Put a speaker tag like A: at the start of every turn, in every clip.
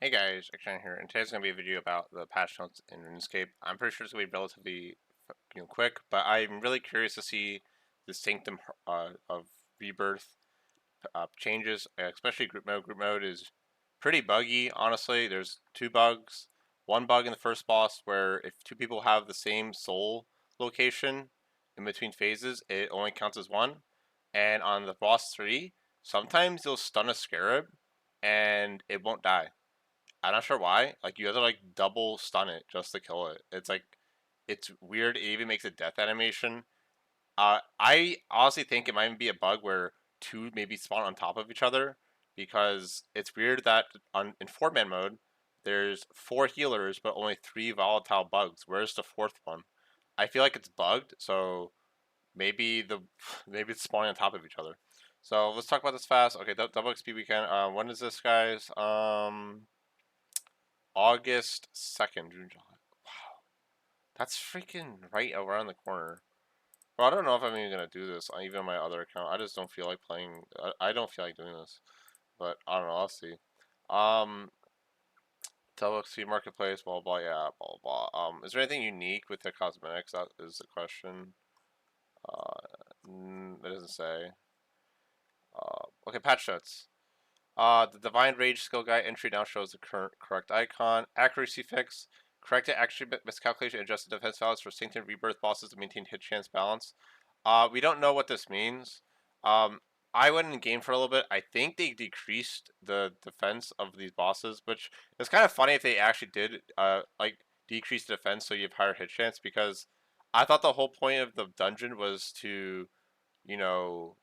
A: Hey guys, XJ9 here, and today's going to be a video about the patch notes in Runescape. I'm pretty sure it's going to be relatively quick, but I'm really curious to see the sanctum of rebirth changes, especially group mode. Group mode is pretty buggy, honestly. There's two bugs. One bug in the first boss where if two people have the same soul location in between phases, it only counts as one. And on the boss 3, sometimes you'll stun a scarab and it won't die. I'm not sure why. Like you have to like double stun it just to kill it. It's weird. It even makes a death animation. I honestly think it might be a bug where two maybe spawn on top of each other because it's weird that in 4-man mode there's 4 healers but only 3 volatile bugs. Where's the fourth one? I feel like it's bugged, so maybe the maybe it's spawning on top of each other. So let's talk about this fast. Okay, double XP weekend. When is this, guys? August 2nd, June, July. Wow, that's freaking right around the corner. Well, I don't know if I'm even gonna do this on even my other account. I just don't feel like playing. I don't feel like doing this, but I don't know. I'll see. Um, Telex marketplace, blah blah, yeah, blah blah. Is there anything unique with the cosmetics? That is the question. It doesn't say. Okay, patch notes. The Divine Rage skill guide entry now shows the correct icon. Accuracy fix. Corrected accuracy miscalculation and adjusted defense values for Sanctum Rebirth bosses to maintain hit chance balance. We don't know what this means. Um, I went in game for a little bit. I think they decreased the defense of these bosses, which is kind of funny if they actually did like decrease the defense so you have higher hit chance, because I thought the whole point of the dungeon was to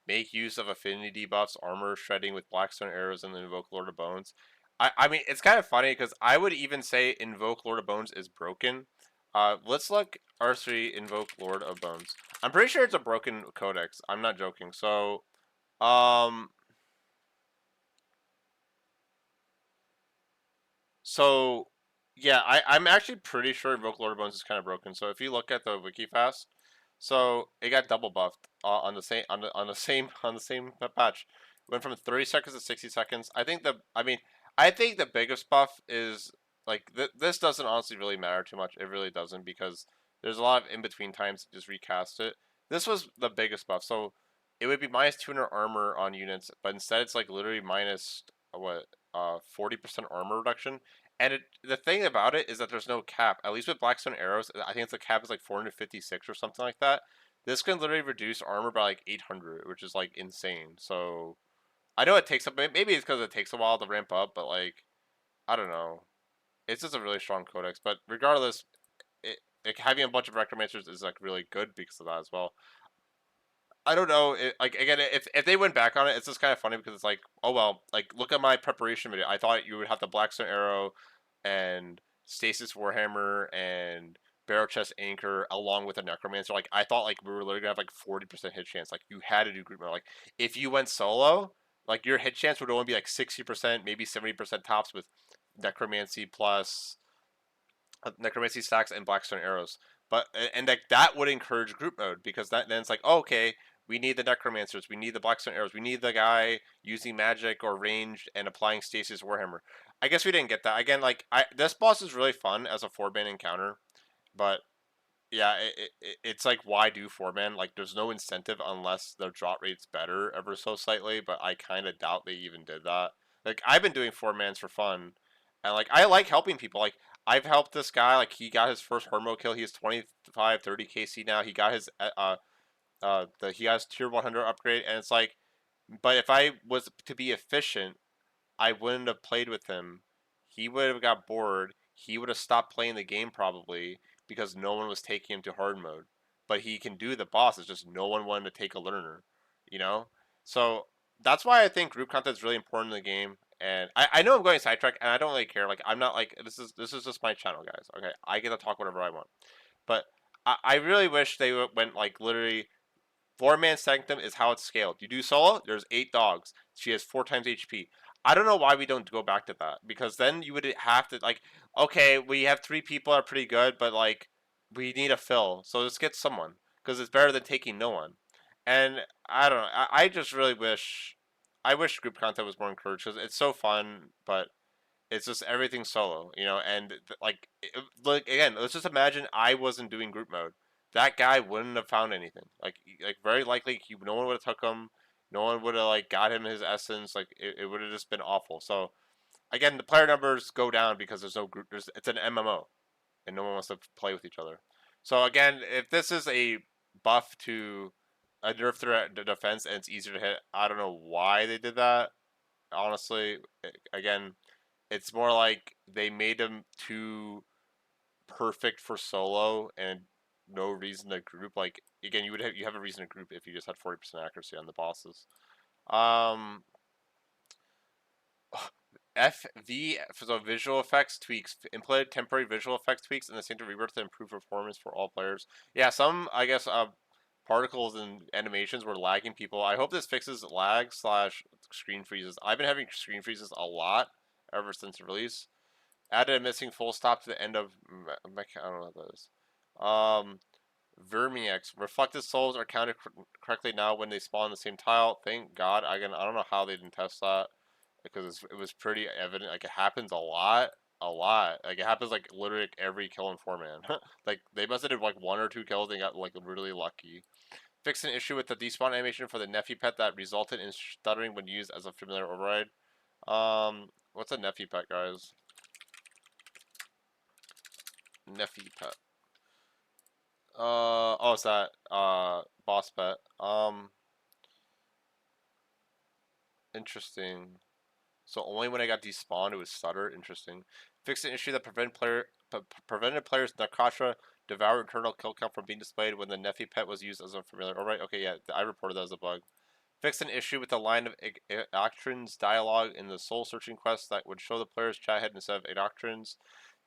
A: make use of affinity debuffs, armor shredding with Blackstone arrows, and invoke Lord of Bones. I mean, it's kind of funny because I would even say invoke Lord of Bones is broken. Let's look RS3 invoke Lord of Bones. I'm pretty sure it's a broken codex. I'm not joking. So, um, so yeah, I'm actually pretty sure invoke Lord of Bones is kind of broken. So if you look at the wiki fast, so it got double buffed on the same on the same patch. Went from 30 seconds to 60 seconds. I think the biggest buff is like this doesn't honestly really matter too much. It really doesn't, because there's a lot of in between times to just recast it. This was the biggest buff. So it would be minus 200 armor on units, but instead it's like literally minus what 40% armor reduction. And the thing about it is that there's no cap. At least with Blackstone arrows, I think the cap is like 456 or something like that. This can literally reduce armor by like 800, which is like insane. So I know it takes a maybe it's because it takes a while to ramp up, but like I don't know. It's just a really strong codex. But regardless, having a bunch of Recromancers is like really good because of that as well. I don't know. Like again, if they went back on it, it's just kind of funny because it's like, oh well, like look at my preparation video. I thought you would have the Blackstone Arrow, and Stasis Warhammer and Barrel Chest Anchor along with a Necromancer. Like I thought, like we were literally gonna have like 40% hit chance. Like you had to do group mode. Like if you went solo, like your hit chance would only be like 60%, maybe 70% tops with Necromancy plus Necromancy stacks and Blackstone arrows. But and like that would encourage group mode, because that then it's like, oh, okay, we need the Necromancers, we need the Blackstone arrows, we need the guy using magic or ranged and applying Stasis Warhammer. I guess we didn't get that. Again, like this boss is really fun as a 4-man encounter, but yeah, it's like, why do 4-man? Like there's no incentive unless the drop rate's better ever so slightly, but I kind of doubt they even did that. Like I've been doing 4-mans for fun, and like I like helping people. Like I've helped this guy, like he got his first Hermo kill. He has 25 30 KC now. He got his he has tier 100 upgrade, and it's like, but if I was to be efficient, I wouldn't have played with him. He would have got bored. He would have stopped playing the game probably, because no one was taking him to hard mode. But he can do the boss. It's just no one wanted to take a learner, you know? So that's why I think group content is really important in the game. And I know I'm going sidetrack, and I don't really care. Like I'm not like, this is just my channel, guys. Okay, I get to talk whatever I want. But I really wish they went like literally 4-man sanctum is how it's scaled. You do solo, there's 8 dogs. She has 4 times HP. I don't know why we don't go back to that, because then you would have to like, okay, we have 3 people that are pretty good, but like we need a fill, so let's get someone, because it's better than taking no one. And I don't know. I just really wish, I wish group content was more encouraged, because it's so fun, but It's just everything solo, you know, and like again, let's just imagine I wasn't doing group mode. That guy wouldn't have found anything. Like very likely, no one would have took him. No one would have like got him his essence. Like it would have just been awful. So again, the player numbers go down because there's no group. It's an MMO, and no one wants to play with each other. So again, if this is a buff to a nerf threat defense and it's easier to hit, I don't know why they did that. Honestly, again, it's more like they made him too perfect for solo and no reason to group. Like again, you have a reason to group if you just had 40% accuracy on the bosses. Um, FV, so visual effects tweaks, implemented temporary visual effects tweaks in the Sanctum Rebirth to improve performance for all players. Yeah, some I guess particles and animations were lagging people. I hope this fixes lag slash screen freezes. I've been having screen freezes a lot ever since release. Added a missing full stop to the end of I don't know what that is. Vermiex. Reflected souls are counted correctly now when they spawn on the same tile. Thank God. I don't know how they didn't test that because it was pretty evident. Like it happens a lot. Like it happens like literally like, every kill in 4-man. Like they must have did like 1 or 2 kills and got like really lucky. Fixed an issue with the despawn animation for the Nephi pet that resulted in stuttering when used as a familiar override. What's a Nephi pet, guys? Nephi pet. Oh, it's that boss pet. Interesting. So only when I got despawned it would stutter. Interesting. Fixed an issue that prevented players Nakasha devour internal kill count from being displayed when the Nephi pet was used as a familiar. Alright, okay, yeah, I reported that as a bug. Fixed an issue with the line of Actrin's dialogue in the soul searching quest that would show the player's chat head instead of Actrin's.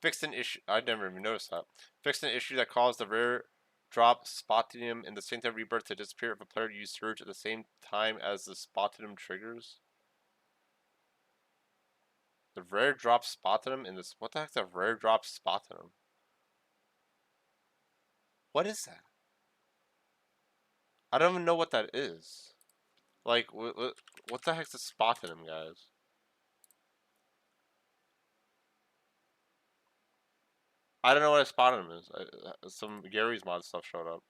A: Fixed an issue. I never even noticed that. Fixed an issue that caused the rare drop Spotinium in the Sanctum Rebirth to disappear if a player used Surge at the same time as the Spotinium triggers. The rare drop Spotinium in this. What the heck's a rare drop Spotinium? What is that? I don't even know what that is. Like, what the heck's a Spotinium, guys? I don't know what a Spotinium is. Some Gary's mod stuff showed up.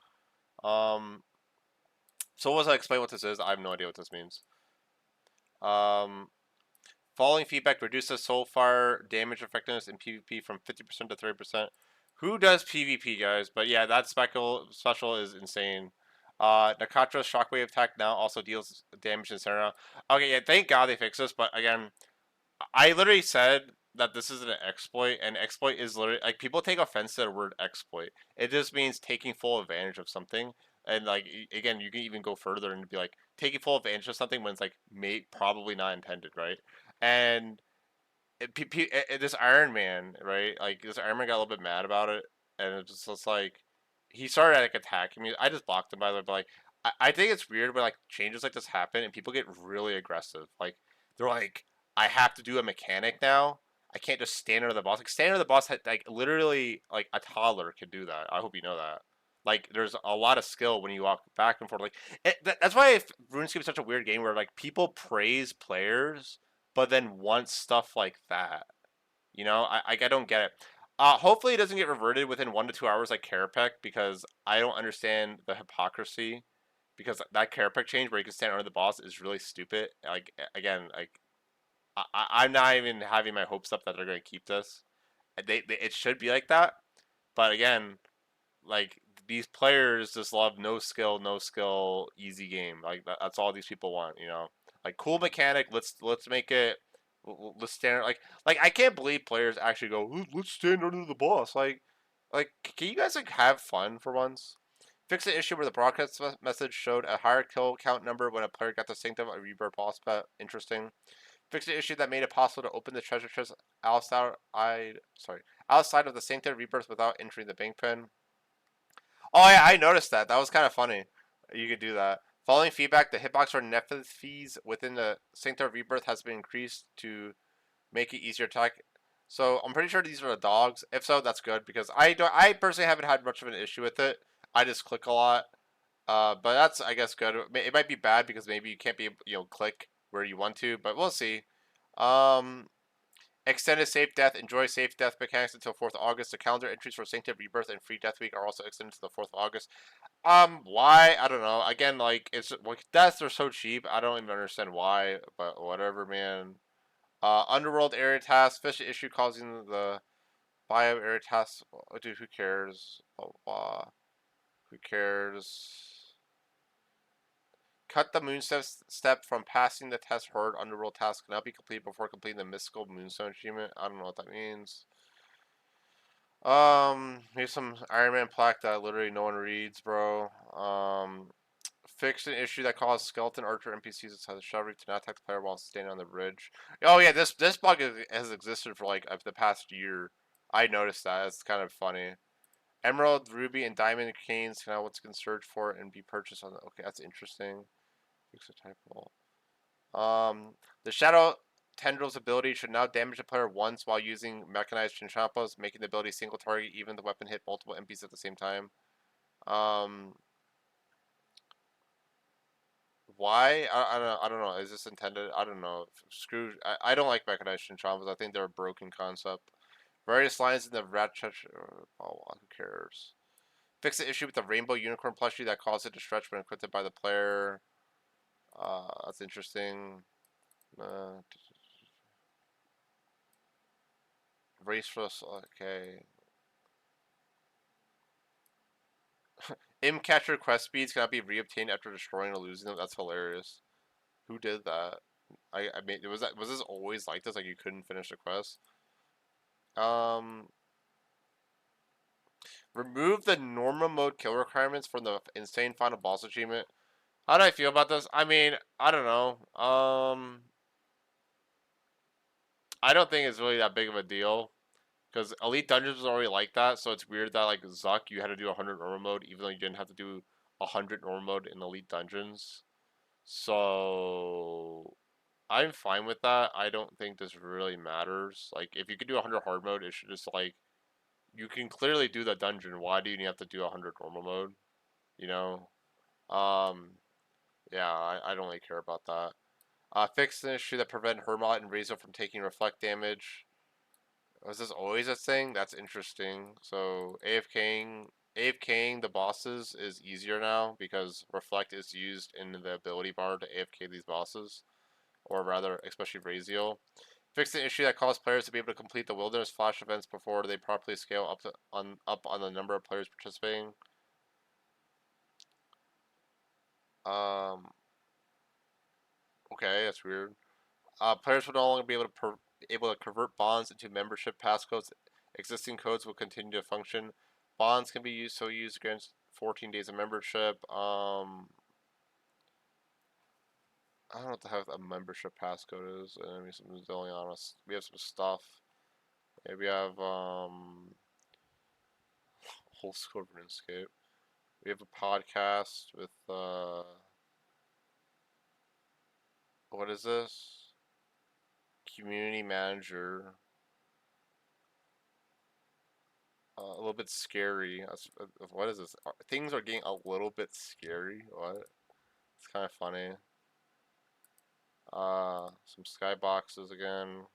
A: So once I explain what this is, I have no idea what this means. Um, Following feedback reduces soulfire damage effectiveness in PvP from 50% to 30%. Who does PvP, guys? But yeah, that special is insane. Nakatra's shockwave attack now also deals damage in center. Okay, yeah, thank God they fixed this. But again, I literally said that this is an exploit, and exploit is literally like people take offense to the word exploit. It just means taking full advantage of something. And like again, you can even go further and be like taking full advantage of something when it's like probably not intended, right? And this Iron Man, right? Like this Iron Man got a little bit mad about it, and it's like he started like attacking me. I just blocked him by the way, but like I think it's weird when like changes like this happen and people get really aggressive. Like they're like, I have to do a mechanic now. I can't just stand under the boss. Like stand under the boss, like literally like a toddler could do that. I hope you know that. Like there's a lot of skill when you walk back and forth. Like that's why RuneScape is such a weird game where like people praise players but then wants stuff like that. You know, I don't get it. Hopefully it doesn't get reverted within 1 to 2 hours like Carapac because I don't understand the hypocrisy. Because that Carapac change where you can stand under the boss is really stupid. Like again, like I'm not even having my hopes up that they're going to keep this. It should be like that, but again, like these players just love no skill, easy game. Like that's all these people want, you know. Like cool mechanic. Let's make it. Let's stand like I can't believe players actually go. Let's stand under the boss. Like can you guys like have fun for once? Fix the issue where the broadcast message showed a higher kill count number when a player got the Sanctum of Rebirth boss pet. Interesting. Fix the issue that made it possible to open the treasure chest outside of the Sanctum Rebirth without entering the bank pen. Oh yeah, I noticed that. That was kind of funny. You could do that. Following feedback, the hitbox for Nephthys within the Sanctum Rebirth has been increased to make it easier to attack. So I'm pretty sure these are the dogs. If so, that's good because I personally haven't had much of an issue with it. I just click a lot. But that's I guess good. It might be bad because maybe you can't be click where you want to, but we'll see. Um, Extended Safe Death. Enjoy Safe Death mechanics until 4th August. The calendar entries for Sanctum, Rebirth, and Free Death Week are also extended to the 4th August. Why? I don't know. Again, like, it's like deaths are so cheap. I don't even understand why, but whatever, man. Underworld area task. Fish issue causing the bio area task. Oh, dude, who cares? Who cares? Cut the step from passing the test horde. Underworld task cannot be completed before completing the mystical moonstone achievement. I don't know what that means. Here's some Iron Man plaque that literally no one reads, bro. Fix an issue that caused skeleton archer NPCs inside the shrubbery to not attack the player while standing on the bridge. Oh yeah, this bug has existed for like the past year. I noticed that. It's kind of funny. Emerald, ruby, and diamond canes can now once again search for and be purchased on the. Okay, that's interesting. Fix a typo. The shadow tendrils ability should now damage the player once while using mechanized chinchompas, making the ability single target even if the weapon hit multiple NPCs at the same time. Um, why? I don't know. Is this intended? I don't know. Screw. I don't like mechanized chinchompas. I think they're a broken concept. Various lines in the ratchet. Oh, who cares? Fix the issue with the rainbow unicorn plushie that caused it to stretch when equipped by the player. That's interesting. Uh, race for us. Okay. Catcher quest speeds cannot be reobtained after destroying or losing them. That's hilarious. Who did that? I mean, was this always like this? Like you couldn't finish the quest? Um, remove the normal mode kill requirements from the insane final boss achievement. How do I feel about this? I mean, I don't know. I don't think it's really that big of a deal because Elite Dungeons was already like that. So it's weird that like Zuck, you had to do 100 normal mode even though you didn't have to do 100 normal mode in Elite Dungeons. So I'm fine with that. I don't think this really matters. Like, if you could do 100 hard mode, it should just, like, you can clearly do the dungeon. Why do you have to do 100 normal mode? You know? Um, yeah, I don't really care about that. Fix an issue that prevent Hermot and Razor from taking reflect damage. Was this always a thing? That's interesting. So, AFKing the bosses is easier now because reflect is used in the ability bar to AFK these bosses. Or rather, especially Raziel. Fix the issue that caused players to be able to complete the wilderness flash events before they properly scale up on the number of players participating. Um, okay, that's weird. Players will no longer be able to convert bonds into membership passcodes. Existing codes will continue to function. Bonds can be used against 14 days of membership. I don't know what the hell a membership passcode is. I mean, something's going on us. We have some stuff. Yeah, we have whole scope of RuneScape. We have a podcast with what is this? Community manager. A little bit scary. What is this? Things are getting a little bit scary. What? It's kind of funny. Some skyboxes again.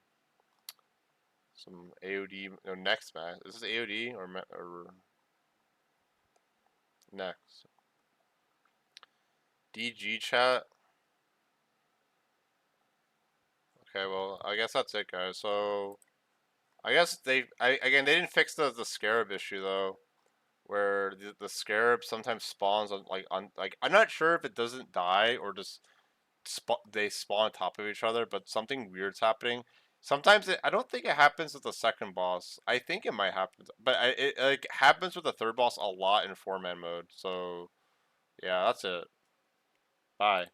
A: Some AOD. No, next match. Is this AOD or next? DG chat. Okay, well, I guess that's it, guys. So I guess again they didn't fix the scarab issue though, where the scarab sometimes spawns on like I'm not sure if it doesn't die or just they spawn on top of each other, but something weird's happening. Sometimes I don't think it happens with the second boss. I think it might happen, but it like happens with the third boss a lot in 4-man mode. So yeah, that's it. Bye.